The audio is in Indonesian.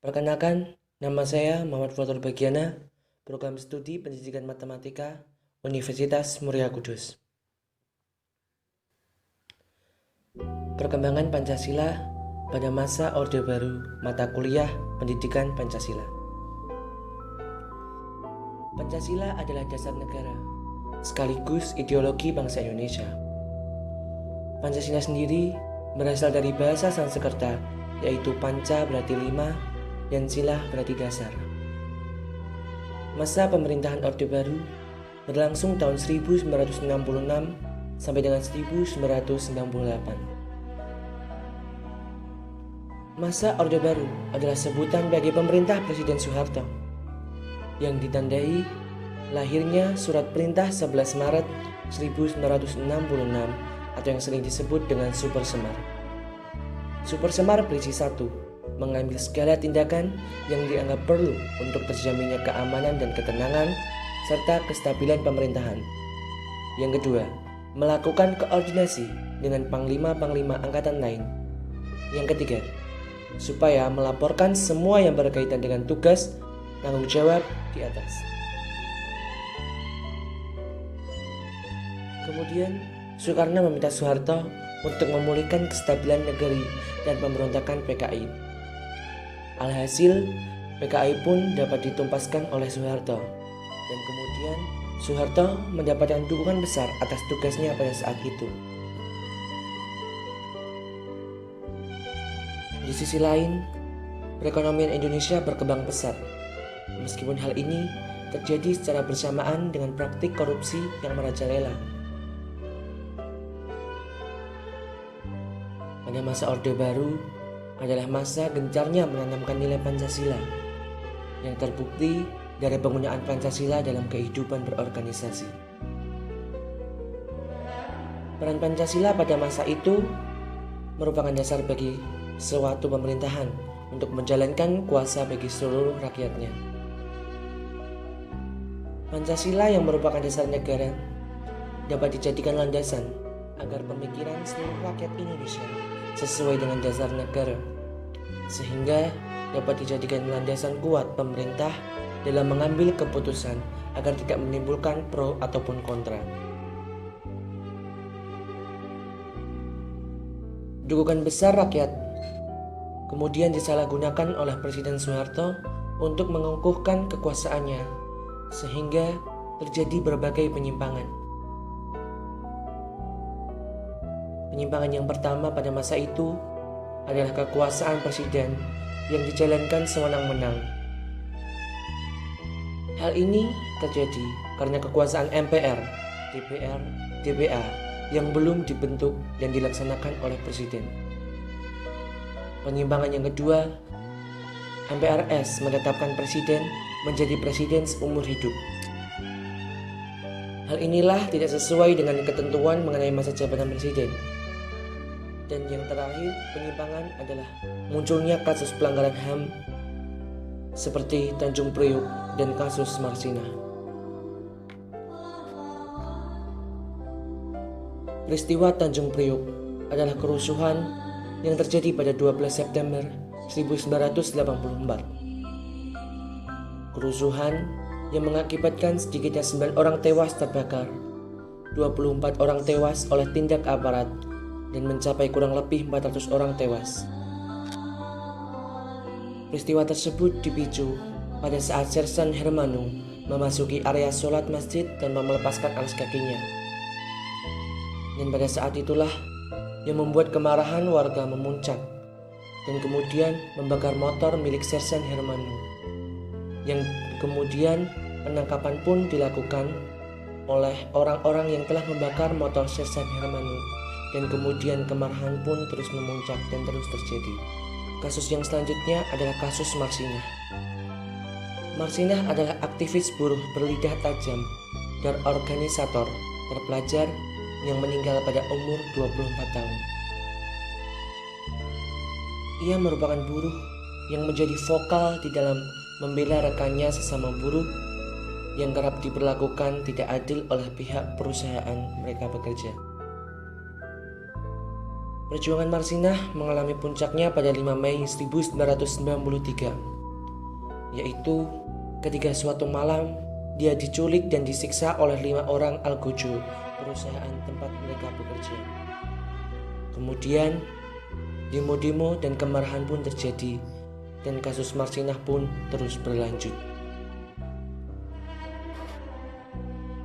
Perkenalkan, nama saya Muhammad Fathur Bagiana, Program Studi Pendidikan Matematika, Universitas Muria Kudus. Perkembangan Pancasila pada masa Orde Baru, mata kuliah Pendidikan Pancasila. Pancasila adalah dasar negara, sekaligus ideologi bangsa Indonesia. Pancasila sendiri berasal dari bahasa Sanskerta, yaitu panca berarti 5, dan sila berarti dasar. Masa pemerintahan Orde Baru berlangsung tahun 1966 sampai dengan 1998. Masa Orde Baru adalah sebutan bagi pemerintah Presiden Soeharto yang ditandai lahirnya Surat Perintah 11 Maret 1966 atau yang sering disebut dengan Super Semar. Super Semar berisi 1. Mengambil segala tindakan yang dianggap perlu untuk terjaminnya keamanan dan ketenangan serta kestabilan pemerintahan. Yang kedua, melakukan koordinasi dengan panglima-panglima angkatan lain. Yang ketiga, supaya melaporkan semua yang berkaitan dengan tugas tanggung jawab di atas. Kemudian, Soekarno meminta Soeharto untuk memulihkan kestabilan negeri dan pemberontakan PKI. Alhasil, PKI pun dapat ditumpaskan oleh Soeharto, dan kemudian Soeharto mendapatkan dukungan besar atas tugasnya pada saat itu. Di sisi lain, perekonomian Indonesia berkembang pesat. Meskipun hal ini terjadi secara bersamaan dengan praktik korupsi yang merajalela. Pada masa Orde Baru adalah masa gencarnya menanamkan nilai Pancasila yang terbukti dari penggunaan Pancasila dalam kehidupan berorganisasi. Peran Pancasila pada masa itu merupakan dasar bagi suatu pemerintahan untuk menjalankan kuasa bagi seluruh rakyatnya. Pancasila yang merupakan dasar negara dapat dijadikan landasan agar pemikiran seluruh rakyat Indonesia sesuai dengan dasar negara, sehingga dapat dijadikan landasan kuat pemerintah dalam mengambil keputusan agar tidak menimbulkan pro ataupun kontra. Dukungan besar rakyat kemudian disalahgunakan oleh Presiden Soeharto untuk mengukuhkan kekuasaannya, sehingga terjadi berbagai penyimpangan. Penyimpangan yang pertama pada masa itu adalah kekuasaan presiden yang dijalankan sewenang-wenang. Hal ini terjadi karena kekuasaan MPR, DPR, DPA yang belum dibentuk dan dilaksanakan oleh presiden. Penyimpangan yang kedua, MPRS menetapkan presiden menjadi presiden seumur hidup. Hal inilah tidak sesuai dengan ketentuan mengenai masa jabatan presiden. Dan yang terakhir, penyimpangan adalah munculnya kasus pelanggaran HAM seperti Tanjung Priuk dan kasus Marsinah. Peristiwa Tanjung Priuk adalah kerusuhan yang terjadi pada 12 September 1984. Kerusuhan yang mengakibatkan sedikitnya 9 orang tewas terbakar, 24 orang tewas oleh tindak aparat, dan mencapai kurang lebih 400 orang tewas. Peristiwa tersebut dipicu pada saat Sersan Hermanu memasuki area sholat masjid dan melepaskan alas kakinya. Dan pada saat itulah yang membuat kemarahan warga memuncak dan kemudian membakar motor milik Sersan Hermanu. Yang kemudian penangkapan pun dilakukan oleh orang-orang yang telah membakar motor Sersan Hermanu. Dan kemudian kemarahan pun terus memuncak dan terus terjadi. Kasus yang selanjutnya adalah kasus Marsinah. Marsinah adalah aktivis buruh berlidah tajam dan organisator terpelajar yang meninggal pada umur 24 tahun. Ia merupakan buruh yang menjadi vokal di dalam membela rekannya sesama buruh yang kerap diperlakukan tidak adil oleh pihak perusahaan mereka bekerja. Perjuangan Marsinah mengalami puncaknya pada 5 Mei 1993 yaitu ketika suatu malam dia diculik dan disiksa oleh 5 orang algojo perusahaan tempat mereka bekerja. Kemudian demo-demo dan kemarahan pun terjadi dan kasus Marsinah pun terus berlanjut.